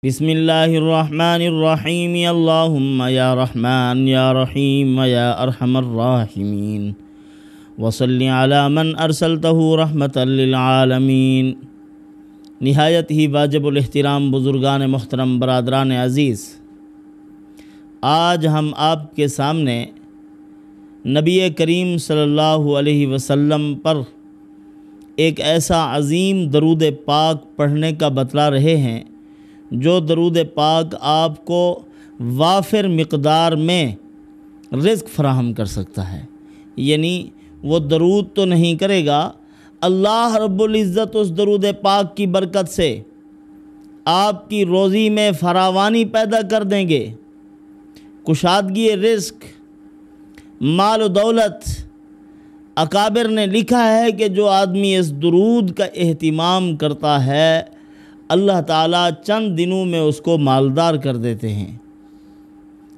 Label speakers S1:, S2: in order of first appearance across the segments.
S1: بسم اللہ الرحمن الرحیم اللہم یا رحمن یا رحیم یا ارحم الراحمین وصلی علی من ارسلتہ رحمتا للعالمین۔ نہایت ہی واجب الاحترام بزرگان محترم، برادران عزیز، آج ہم آپ کے سامنے نبی کریم صلی اللہ علیہ وسلم پر ایک ایسا عظیم درود پاک پڑھنے کا بتلا رہے ہیں جو درود پاک آپ کو وافر مقدار میں رزق فراہم کر سکتا ہے۔ یعنی وہ درود تو نہیں کرے گا، اللہ رب العزت اس درود پاک کی برکت سے آپ کی روزی میں فراوانی پیدا کر دیں گے، کشادگی رزق، مال و دولت۔ اکابر نے لکھا ہے کہ جو آدمی اس درود کا اہتمام کرتا ہے اللہ تعالیٰ چند دنوں میں اس کو مالدار کر دیتے ہیں۔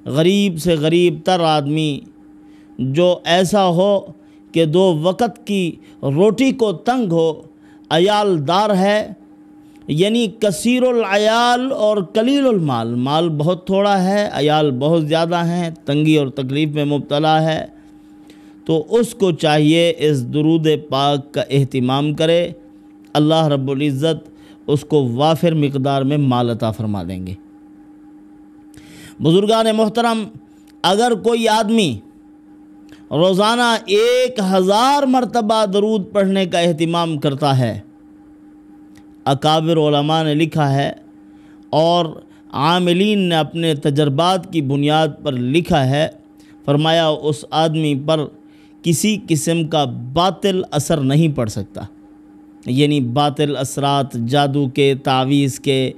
S1: غریب سے غریب تر آدمی جو ایسا ہو کہ 2 وقت کی روٹی کو تنگ ہو، عیال دار ہے، یعنی کثیر العیال اور قلیل المال، مال بہت تھوڑا ہے، عیال بہت زیادہ ہیں، تنگی اور تکلیف میں مبتلا ہے، تو اس کو چاہیے اس درود پاک کا اہتمام کرے، اللہ رب العزت اس کو وافر مقدار میں مال عطا فرما دیں گے۔ بزرگان محترم، اگر کوئی آدمی روزانہ 1000 مرتبہ درود پڑھنے کا اہتمام کرتا ہے، اکابر علماء نے لکھا ہے اور عاملین نے اپنے تجربات کی بنیاد پر لکھا ہے، فرمایا اس آدمی پر کسی قسم کا باطل اثر نہیں پڑ سکتا، یعنی باطل اثرات، جادو کے، تعویذ کے،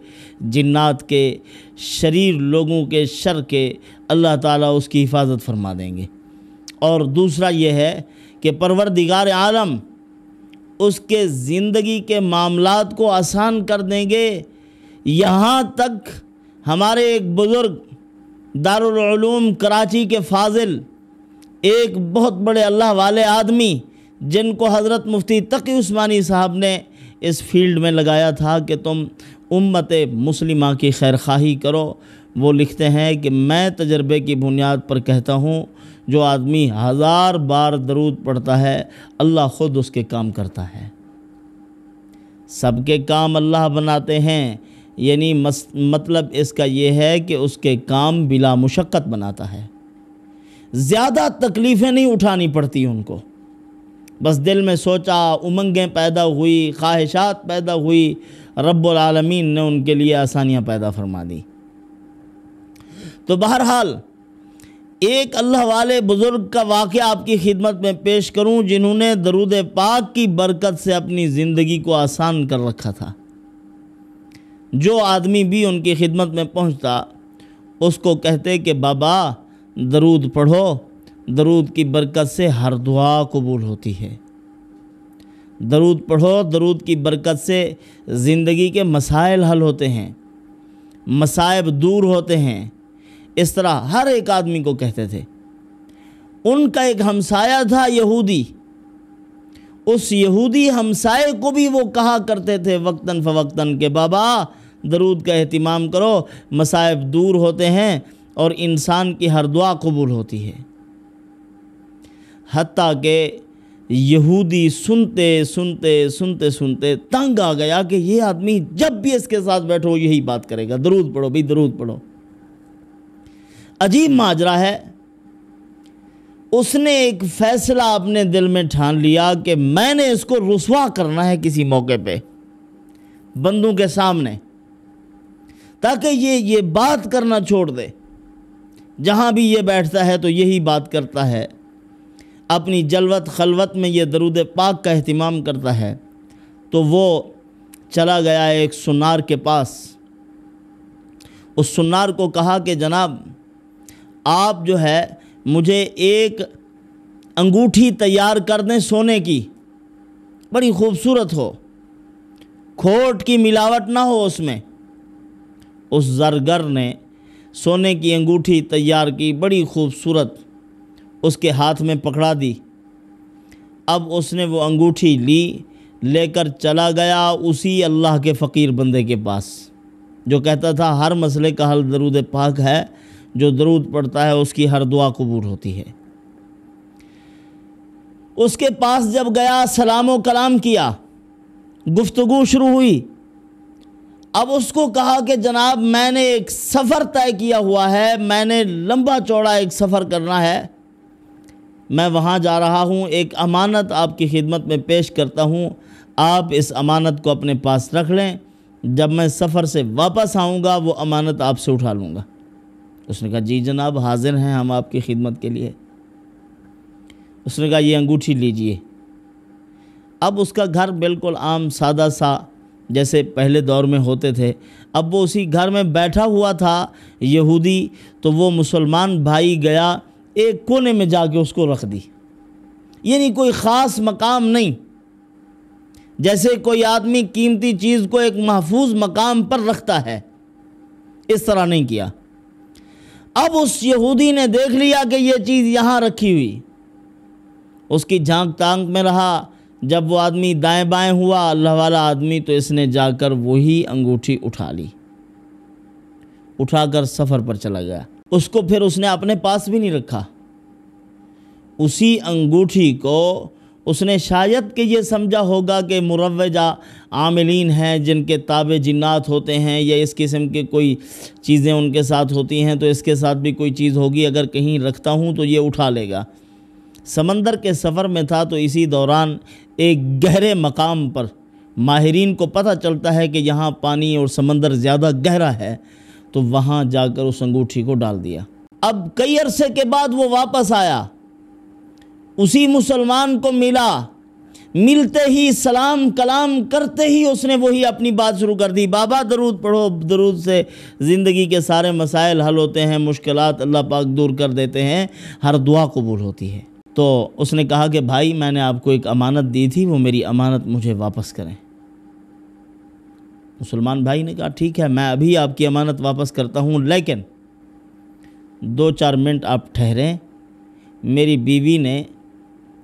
S1: جنات کے، شریر لوگوں کے شر کے، اللہ تعالیٰ اس کی حفاظت فرما دیں گے۔ اور دوسرا یہ ہے کہ پروردگار عالم اس کے زندگی کے معاملات کو آسان کر دیں گے۔ یہاں تک ہمارے ایک بزرگ دارالعلوم کراچی کے فاضل، ایک بہت بڑے اللہ والے آدمی جن کو حضرت مفتی تقی عثمانی صاحب نے اس فیلڈ میں لگایا تھا کہ تم امت مسلمہ کی خیر خواہی کرو، وہ لکھتے ہیں کہ میں تجربے کی بنیاد پر کہتا ہوں جو آدمی 1000 بار درود پڑھتا ہے اللہ خود اس کے کام کرتا ہے۔ سب کے کام اللہ بناتے ہیں، یعنی مطلب اس کا یہ ہے کہ اس کے کام بلا مشقت بناتا ہے، زیادہ تکلیفیں نہیں اٹھانی پڑتی ان کو، بس دل میں سوچا، امنگیں پیدا ہوئی، خواہشات پیدا ہوئی، رب العالمین نے ان کے لیے آسانیاں پیدا فرما دی۔ تو بہرحال ایک اللہ والے بزرگ کا واقعہ آپ کی خدمت میں پیش کروں جنہوں نے درود پاک کی برکت سے اپنی زندگی کو آسان کر رکھا تھا۔ جو آدمی بھی ان کی خدمت میں پہنچتا اس کو کہتے کہ بابا درود پڑھو، درود کی برکت سے ہر دعا قبول ہوتی ہے، درود پڑھو، درود کی برکت سے زندگی کے مسائل حل ہوتے ہیں، مصائب دور ہوتے ہیں۔ اس طرح ہر ایک آدمی کو کہتے تھے۔ ان کا ایک ہمسایہ تھا یہودی، اس یہودی ہمسائے کو بھی وہ کہا کرتے تھے وقتاً فوقتاً کہ بابا درود کا اہتمام کرو، مصائب دور ہوتے ہیں اور انسان کی ہر دعا قبول ہوتی ہے۔ حتیٰ کہ یہودی سنتے تنگ آ گیا کہ یہ آدمی جب بھی اس کے ساتھ بیٹھو یہی بات کرے گا، درود پڑھو بھی، درود پڑھو۔ عجیب ماجرا ہے۔ اس نے ایک فیصلہ اپنے دل میں ٹھان لیا کہ میں نے اس کو رسوا کرنا ہے کسی موقع پہ بندوں کے سامنے، تاکہ یہ بات کرنا چھوڑ دے۔ جہاں بھی یہ بیٹھتا ہے تو یہی بات کرتا ہے، اپنی جلوت خلوت میں یہ درود پاک کا اہتمام کرتا ہے۔ تو وہ چلا گیا ایک سنار کے پاس، اس سنار کو کہا کہ جناب آپ جو ہے مجھے ایک انگوٹھی تیار کر دیں سونے کی، بڑی خوبصورت ہو، کھوٹ کی ملاوٹ نہ ہو اس میں۔ اس زرگر نے سونے کی انگوٹھی تیار کی، بڑی خوبصورت، اس کے ہاتھ میں پکڑا دی۔ اب اس نے وہ انگوٹھی لے کر چلا گیا اسی اللہ کے فقیر بندے کے پاس۔ جو کہتا تھا ہر مسئلے کا حل درود پاک ہے، جو درود پڑھتا ہے اس کی ہر دعا قبول ہوتی ہے۔ اس کے پاس جب گیا، سلام و کلام کیا، گفتگو شروع ہوئی۔ اب اس کو کہا کہ جناب میں نے ایک سفر طے کیا ہوا ہے، میں نے لمبا چوڑا ایک سفر کرنا ہے، میں وہاں جا رہا ہوں، ایک امانت آپ کی خدمت میں پیش کرتا ہوں، آپ اس امانت کو اپنے پاس رکھ لیں، جب میں سفر سے واپس آؤں گا وہ امانت آپ سے اٹھا لوں گا۔ اس نے کہا جی جناب حاضر ہیں ہم آپ کی خدمت کے لیے۔ اس نے کہا یہ انگوٹھی لیجئے۔ اب اس کا گھر بالکل عام سادہ سا جیسے پہلے دور میں ہوتے تھے، اب وہ اسی گھر میں بیٹھا ہوا تھا یہودی، تو وہ مسلمان بھائی گیا ایک کونے میں جا کے اس کو رکھ دی، یعنی کوئی خاص مقام نہیں، جیسے کوئی آدمی قیمتی چیز کو ایک محفوظ مقام پر رکھتا ہے، اس طرح نہیں کیا۔ اب اس یہودی نے دیکھ لیا کہ یہ چیز یہاں رکھی ہوئی، اس کی جھانک تانک میں رہا، جب وہ آدمی دائیں بائیں ہوا اللہ والا آدمی، تو اس نے جا کر وہی انگوٹھی اٹھا لی، اٹھا کر سفر پر چلا گیا۔ اس کو پھر اس نے اپنے پاس بھی نہیں رکھا، اسی انگوٹھی کو اس نے شاید کہ یہ سمجھا ہوگا کہ مروجہ عاملین ہیں جن کے تابع جنات ہوتے ہیں یا اس قسم کے کوئی چیزیں ان کے ساتھ ہوتی ہیں، تو اس کے ساتھ بھی کوئی چیز ہوگی، اگر کہیں رکھتا ہوں تو یہ اٹھا لے گا۔ سمندر کے سفر میں تھا، تو اسی دوران ایک گہرے مقام پر ماہرین کو پتہ چلتا ہے کہ یہاں پانی اور سمندر زیادہ گہرا ہے، تو وہاں جا کر اس انگوٹھی کو ڈال دیا۔ اب کئی عرصے کے بعد وہ واپس آیا، اسی مسلمان کو ملا، ملتے ہی سلام کلام کرتے ہی اس نے وہی اپنی بات شروع کر دی، بابا درود پڑھو، درود سے زندگی کے سارے مسائل حل ہوتے ہیں، مشکلات اللہ پاک دور کر دیتے ہیں، ہر دعا قبول ہوتی ہے۔ تو اس نے کہا کہ بھائی میں نے آپ کو ایک امانت دی تھی، وہ میری امانت مجھے واپس کریں۔ مسلمان بھائی نے کہا ٹھیک ہے میں ابھی آپ کی امانت واپس کرتا ہوں، لیکن 2-4 منٹ آپ ٹھہریں، میری بیوی نے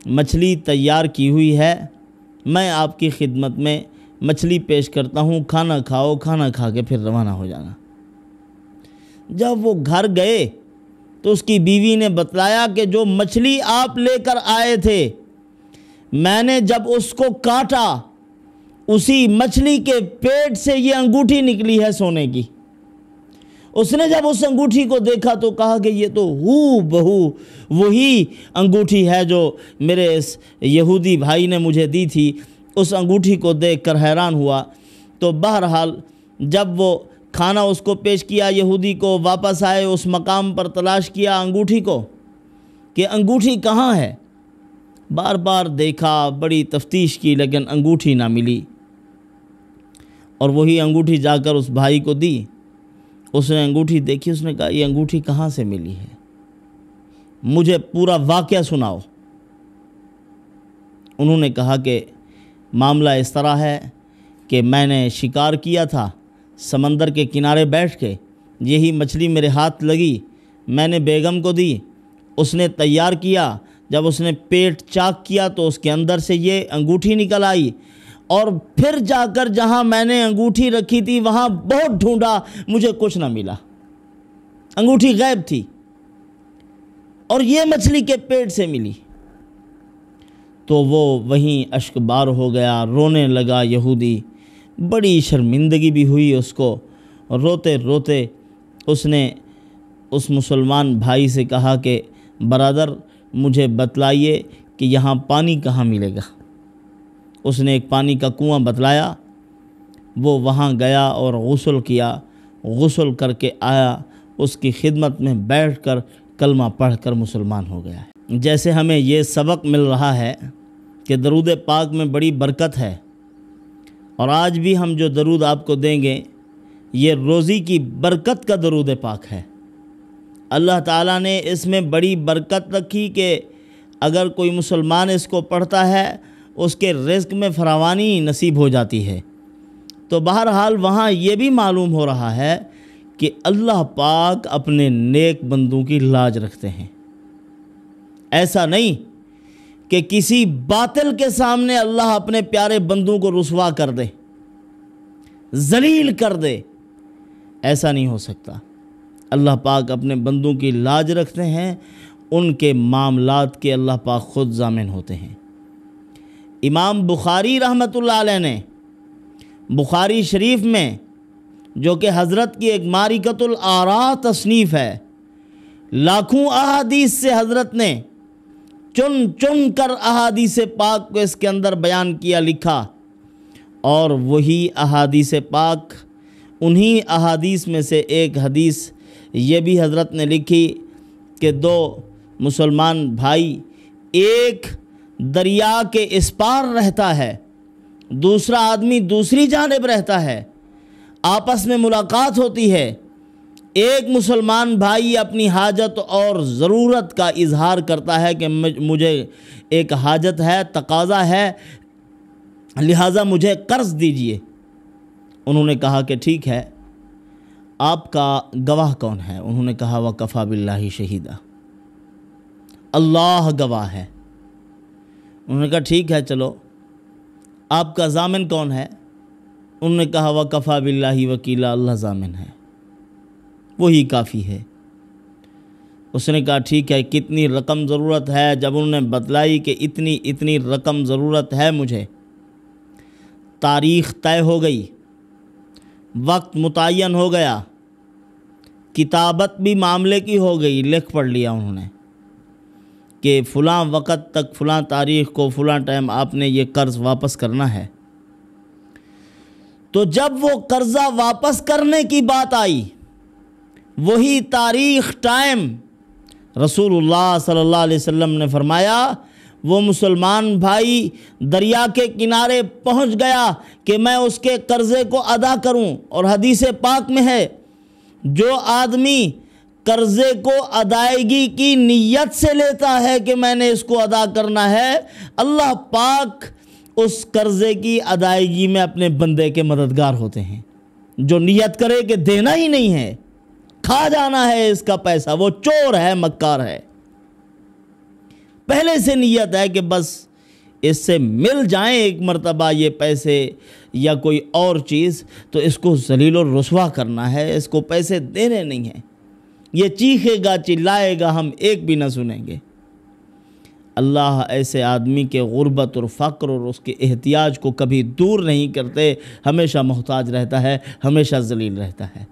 S1: مچھلی تیار کی ہوئی ہے، میں آپ کی خدمت میں مچھلی پیش کرتا ہوں، کھانا کھاؤ، کھانا کھا کے پھر روانہ ہو جانا۔ جب وہ گھر گئے تو اس کی بیوی نے بتلایا کہ جو مچھلی آپ لے کر آئے تھے، میں نے جب اس کو کاٹا، اسی مچھلی کے پیٹ سے یہ انگوٹھی نکلی ہے سونے کی۔ اس نے جب اس انگوٹھی کو دیکھا تو کہا کہ یہ تو ہو بہو وہی انگوٹھی ہے جو میرے اس یہودی بھائی نے مجھے دی تھی۔ اس انگوٹھی کو دیکھ کر حیران ہوا۔ تو بہرحال جب وہ کھانا اس کو پیش کیا یہودی کو، واپس آئے، اس مقام پر تلاش کیا انگوٹھی کو کہ انگوٹھی کہاں ہے، بار بار دیکھا، بڑی تفتیش کی، لیکن انگوٹھی نہ ملی۔ اور وہی انگوٹھی جا کر اس بھائی کو دی۔ اس نے انگوٹھی دیکھی، اس نے کہا یہ انگوٹھی کہاں سے ملی ہے، مجھے پورا واقعہ سناؤ۔ انہوں نے کہا کہ معاملہ اس طرح ہے کہ میں نے شکار کیا تھا سمندر کے کنارے بیٹھ کے، یہی مچھلی میرے ہاتھ لگی، میں نے بیگم کو دی، اس نے تیار کیا، جب اس نے پیٹ چاک کیا تو اس کے اندر سے یہ انگوٹھی نکل آئی، اور پھر جا کر جہاں میں نے انگوٹھی رکھی تھی وہاں بہت ڈھونڈا، مجھے کچھ نہ ملا، انگوٹھی غائب تھی، اور یہ مچھلی کے پیٹ سے ملی۔ تو وہ وہیں اشک بار ہو گیا، رونے لگا یہودی، بڑی شرمندگی بھی ہوئی اس کو۔ روتے روتے اس نے اس مسلمان بھائی سے کہا کہ برادر مجھے بتلائیے کہ یہاں پانی کہاں ملے گا۔ اس نے ایک پانی کا کنواں بتلایا، وہ وہاں گیا اور غسل کیا، غسل کر کے آیا، اس کی خدمت میں بیٹھ کر کلمہ پڑھ کر مسلمان ہو گیا ہے۔ جیسے ہمیں یہ سبق مل رہا ہے کہ درود پاک میں بڑی برکت ہے، اور آج بھی ہم جو درود آپ کو دیں گے یہ روزی کی برکت کا درود پاک ہے۔ اللہ تعالیٰ نے اس میں بڑی برکت رکھی کہ اگر کوئی مسلمان اس کو پڑھتا ہے اس کے رزق میں فراوانی نصیب ہو جاتی ہے۔ تو بہرحال وہاں یہ بھی معلوم ہو رہا ہے کہ اللہ پاک اپنے نیک بندوں کی لاج رکھتے ہیں۔ ایسا نہیں کہ کسی باطل کے سامنے اللہ اپنے پیارے بندوں کو رسوا کر دے، ذلیل کر دے، ایسا نہیں ہو سکتا۔ اللہ پاک اپنے بندوں کی لاج رکھتے ہیں، ان کے معاملات کے اللہ پاک خود ضامن ہوتے ہیں۔ امام بخاری رحمۃ اللہ علیہ نے بخاری شریف میں، جو کہ حضرت کی ایک معرکۃ الآراء تصنیف ہے، لاکھوں احادیث سے حضرت نے چن چن کر احادیث پاک کو اس کے اندر بیان کیا، لکھا، اور وہی احادیث پاک، انہی احادیث میں سے ایک حدیث یہ بھی حضرت نے لکھی کہ دو مسلمان بھائی، ایک دریا کے اس پار رہتا ہے، دوسرا آدمی دوسری جانب رہتا ہے، آپس میں ملاقات ہوتی ہے، ایک مسلمان بھائی اپنی حاجت اور ضرورت کا اظہار کرتا ہے کہ مجھے ایک حاجت ہے، تقاضا ہے، لہٰذا مجھے قرض دیجئے۔ انہوں نے کہا کہ ٹھیک ہے، آپ کا گواہ کون ہے؟ انہوں نے کہا وَکَفَى بِاللَّهِ شَهِيدًا، اللہ گواہ ہے۔ انہوں نے کہا ٹھیک ہے، چلو آپ کا ضامن کون ہے؟ انہوں نے کہا وَکَفَى بِاللَّهِ وَكِيلًا، اللہ ضامن ہے، وہی کافی ہے۔ اس نے کہا ٹھیک ہے، کتنی رقم ضرورت ہے؟ جب انہوں نے بتلائی کہ اتنی رقم ضرورت ہے مجھے، تاریخ طے ہو گئی، وقت متعین ہو گیا، کتابت بھی معاملے کی ہو گئی، لکھ پڑھ لیا انہوں نے کہ فلاں وقت تک، فلاں تاریخ کو، فلاں ٹائم آپ نے یہ قرض واپس کرنا ہے۔ تو جب وہ قرضہ واپس کرنے کی بات آئی، وہی تاریخ، ٹائم، رسول اللہ صلی اللہ علیہ وسلم نے فرمایا وہ مسلمان بھائی دریا کے کنارے پہنچ گیا کہ میں اس کے قرضے کو ادا کروں، اور حدیث پاک میں ہے جو آدمی قرضے کو ادائیگی کی نیت سے لیتا ہے کہ میں نے اس کو ادا کرنا ہے، اللہ پاک اس قرضے کی ادائیگی میں اپنے بندے کے مددگار ہوتے ہیں۔ جو نیت کرے کہ دینا ہی نہیں ہے، کھا جانا ہے اس کا پیسہ، وہ چور ہے، مکار ہے، پہلے سے نیت ہے کہ بس اس سے مل جائیں ایک مرتبہ یہ پیسے یا کوئی اور چیز، تو اس کو ذلیل و رسوا کرنا ہے، اس کو پیسے دینے نہیں ہیں، یہ چیخے گا، چلائے گا، ہم ایک بھی نہ سنیں گے۔ اللہ ایسے آدمی کے غربت اور فقر اور اس کے احتیاج کو کبھی دور نہیں کرتے، ہمیشہ محتاج رہتا ہے، ہمیشہ ذلیل رہتا ہے۔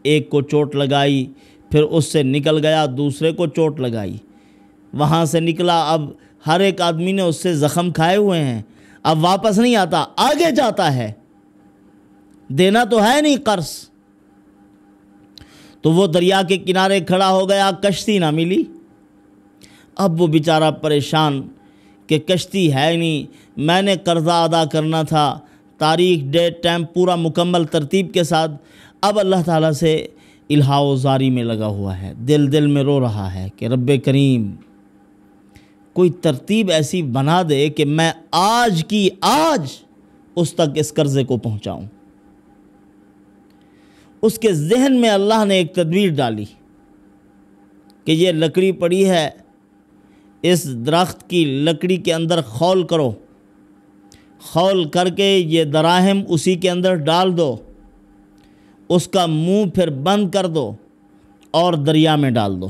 S1: ایک کو چوٹ لگائی، پھر اس سے نکل گیا، دوسرے کو چوٹ لگائی، وہاں سے نکلا، اب ہر ایک آدمی نے اس سے زخم کھائے ہوئے ہیں، اب واپس نہیں آتا، آگے جاتا ہے، دینا تو ہے نہیں قرض۔ تو وہ دریا کے کنارے کھڑا ہو گیا، کشتی نہ ملی۔ اب وہ بیچارہ پریشان کہ کشتی ہے نہیں، میں نے قرضہ ادا کرنا تھا، تاریخ، ڈیٹ، ٹائم پورا مکمل ترتیب کے ساتھ، اب اللہ تعالیٰ سے الہا و زاری میں لگا ہوا ہے، دل میں رو رہا ہے کہ رب کریم کوئی ترتیب ایسی بنا دے کہ میں آج کی آج اس تک اس قرضے کو پہنچاؤں۔ اس کے ذہن میں اللہ نے ایک تدبیر ڈالی کہ یہ لکڑی پڑی ہے، اس درخت کی لکڑی کے اندر خول کرو، خول کر کے یہ دراہم اسی کے اندر ڈال دو، اس کا منہ پھر بند کر دو اور دریا میں ڈال دو۔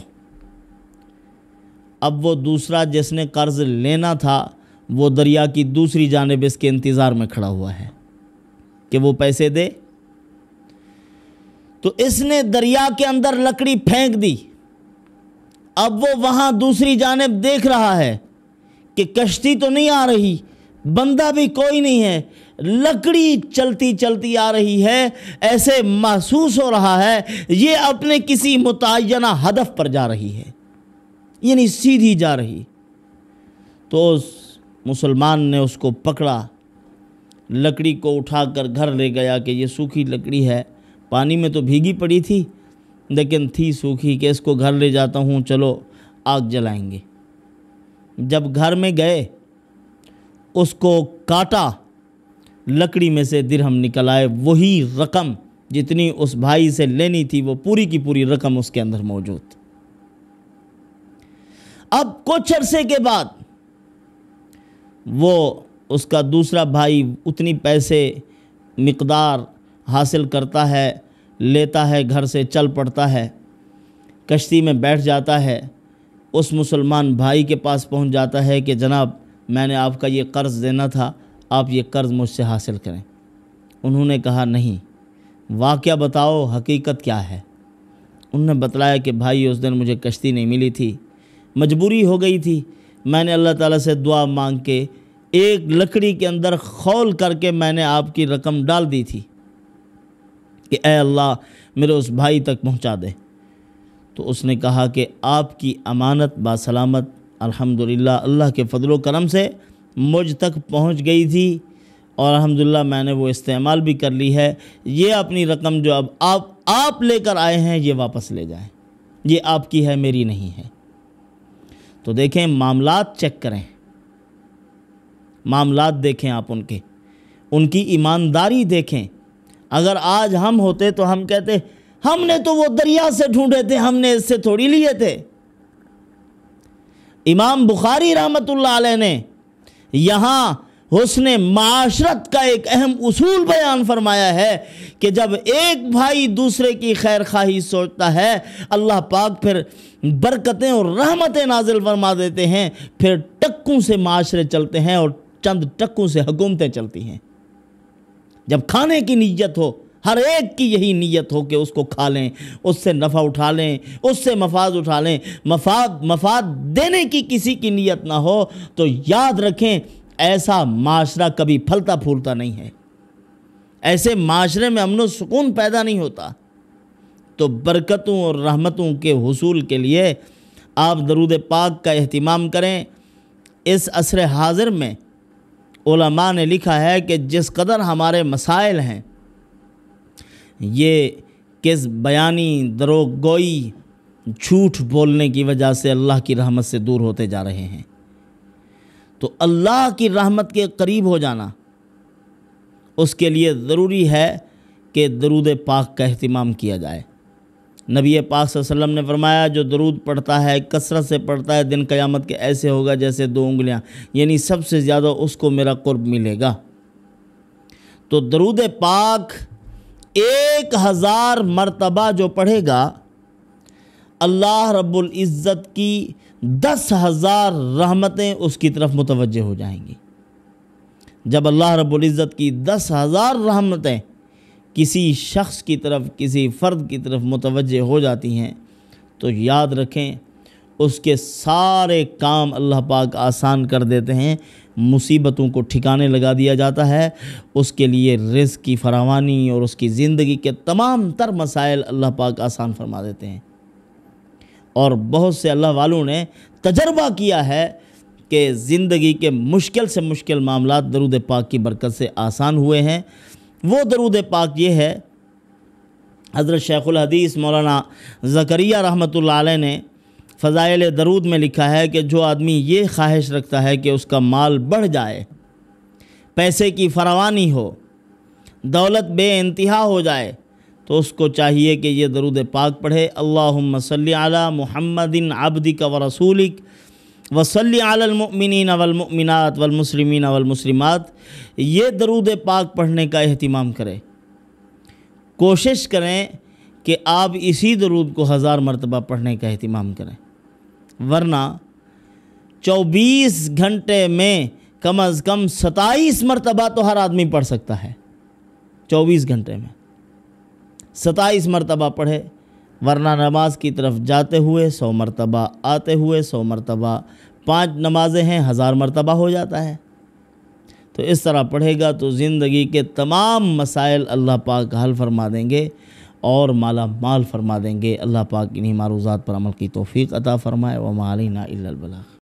S1: اب وہ دوسرا جس نے قرض لینا تھا وہ دریا کی دوسری جانب اس کے انتظار میں کھڑا ہوا ہے کہ وہ پیسے دے۔ تو اس نے دریا کے اندر لکڑی پھینک دی، اب وہ وہاں دوسری جانب دیکھ رہا ہے کہ کشتی تو نہیں آ رہی، بندہ بھی کوئی نہیں ہے، لکڑی چلتی چلتی آ رہی ہے، ایسے محسوس ہو رہا ہے یہ اپنے کسی متعینہ ہدف پر جا رہی ہے، یعنی سیدھی جا رہی۔ تو اس مسلمان نے اس کو پکڑا، لکڑی کو اٹھا کر گھر لے گیا کہ یہ سوکھی لکڑی ہے، پانی میں تو بھیگی پڑی تھی لیکن تھی سوکھی، کہ اس کو گھر لے جاتا ہوں، چلو آگ جلائیں گے۔ جب گھر میں گئے اس کو کاٹا، لکڑی میں سے درہم نکل آئے، وہی رقم جتنی اس بھائی سے لینی تھی وہ پوری کی پوری رقم اس کے اندر موجود۔ اب کچھ عرصے کے بعد وہ اس کا دوسرا بھائی اتنی پیسے مقدار حاصل کرتا ہے لیتا ہے، گھر سے چل پڑتا ہے، کشتی میں بیٹھ جاتا ہے، اس مسلمان بھائی کے پاس پہنچ جاتا ہے کہ جناب میں نے آپ کا یہ قرض دینا تھا، آپ یہ قرض مجھ سے حاصل کریں۔ انہوں نے کہا نہیں، واقعہ بتاؤ، حقیقت کیا ہے؟ انہوں نے بتلایا کہ بھائی اس دن مجھے کشتی نہیں ملی تھی، مجبوری ہو گئی تھی، میں نے اللہ تعالیٰ سے دعا مانگ کے ایک لکڑی کے اندر خول کر کے میں نے آپ کی رقم ڈال دی تھی کہ اے اللہ میرے اس بھائی تک پہنچا دے۔ تو اس نے کہا کہ آپ کی امانت باسلامت الحمدللہ اللہ کے فضل و کرم سے مجھ تک پہنچ گئی تھی، اور الحمدللہ میں نے وہ استعمال بھی کر لی ہے، یہ اپنی رقم جو اب آپ لے کر آئے ہیں یہ واپس لے جائیں، یہ آپ کی ہے، میری نہیں ہے۔ تو دیکھیں، معاملات چیک کریں، معاملات دیکھیں آپ ان کی ایمانداری دیکھیں۔ اگر آج ہم ہوتے تو ہم کہتے ہم نے تو وہ دریا سے ڈھونڈے تھے، ہم نے اس سے تھوڑی لیے تھے۔ امام بخاری رحمۃ اللہ علیہ نے یہاں حسن معاشرت کا ایک اہم اصول بیان فرمایا ہے کہ جب ایک بھائی دوسرے کی خیر خواہی سوچتا ہے، اللہ پاک پھر برکتیں اور رحمتیں نازل فرما دیتے ہیں، پھر ٹکوں سے معاشرے چلتے ہیں اور چند ٹکوں سے حکومتیں چلتی ہیں۔ جب کھانے کی نیت ہو، ہر ایک کی یہی نیت ہو کہ اس کو کھا لیں، اس سے نفع اٹھا لیں، اس سے مفاد اٹھا لیں، مفاد دینے کی کسی کی نیت نہ ہو، تو یاد رکھیں ایسا معاشرہ کبھی پھلتا پھولتا نہیں ہے، ایسے معاشرے میں امن و سکون پیدا نہیں ہوتا۔ تو برکتوں اور رحمتوں کے حصول کے لیے آپ درود پاک کا اہتمام کریں۔ اس عصر حاضر میں علماء نے لکھا ہے کہ جس قدر ہمارے مسائل ہیں، یہ کس بیانی، دروغ گوئی، جھوٹ بولنے کی وجہ سے اللہ کی رحمت سے دور ہوتے جا رہے ہیں۔ تو اللہ کی رحمت کے قریب ہو جانا، اس کے لیے ضروری ہے کہ درود پاک کا اہتمام کیا جائے۔ نبی پاک صلی اللہ علیہ وسلم نے فرمایا جو درود پڑھتا ہے، کثرت سے پڑھتا ہے، دن قیامت کے ایسے ہوگا جیسے 2 انگلیاں، یعنی سب سے زیادہ اس کو میرا قرب ملے گا۔ تو درود پاک 1000 مرتبہ جو پڑھے گا، اللہ رب العزت کی 10,000 رحمتیں اس کی طرف متوجہ ہو جائیں گی۔ جب اللہ رب العزت کی 10,000 رحمتیں کسی شخص کی طرف، کسی فرد کی طرف متوجہ ہو جاتی ہیں، تو یاد رکھیں اس کے سارے کام اللہ پاک آسان کر دیتے ہیں، مصیبتوں کو ٹھکانے لگا دیا جاتا ہے، اس کے لیے رزق کی فراوانی اور اس کی زندگی کے تمام تر مسائل اللہ پاک آسان فرما دیتے ہیں۔ اور بہت سے اللہ والوں نے تجربہ کیا ہے کہ زندگی کے مشکل سے مشکل معاملات درود پاک کی برکت سے آسان ہوئے ہیں۔ وہ درود پاک یہ ہے، حضرت شیخ الحدیث مولانا زکریا رحمۃ اللہ علیہ نے فضائل درود میں لکھا ہے کہ جو آدمی یہ خواہش رکھتا ہے کہ اس کا مال بڑھ جائے، پیسے کی فراوانی ہو، دولت بے انتہا ہو جائے، تو اس کو چاہیے کہ یہ درود پاک پڑھے، اللہم صلی علی محمد عبدک ورسولک وصلی علی المؤمنین والمؤمنات والمسلمین والمسلمات۔ یہ درود پاک پڑھنے کا اہتمام کرے، کوشش کریں کہ آپ اسی درود کو 1000 مرتبہ پڑھنے کا اہتمام کریں، ورنہ 24 گھنٹے میں کم از کم 27 مرتبہ تو ہر آدمی پڑھ سکتا ہے۔ 24 گھنٹے میں 27 مرتبہ پڑھے، ورنہ نماز کی طرف جاتے ہوئے 100 مرتبہ، آتے ہوئے 100 مرتبہ، 5 نمازیں ہیں 1000 مرتبہ ہو جاتا ہے۔ تو اس طرح پڑھے گا تو زندگی کے تمام مسائل اللہ پاک حل فرما دیں گے اور مالا مال فرما دیں گے۔ اللہ پاک انہی معروضات پر عمل کی توفیق عطا فرمائے۔ وما علینا الا البلاغ۔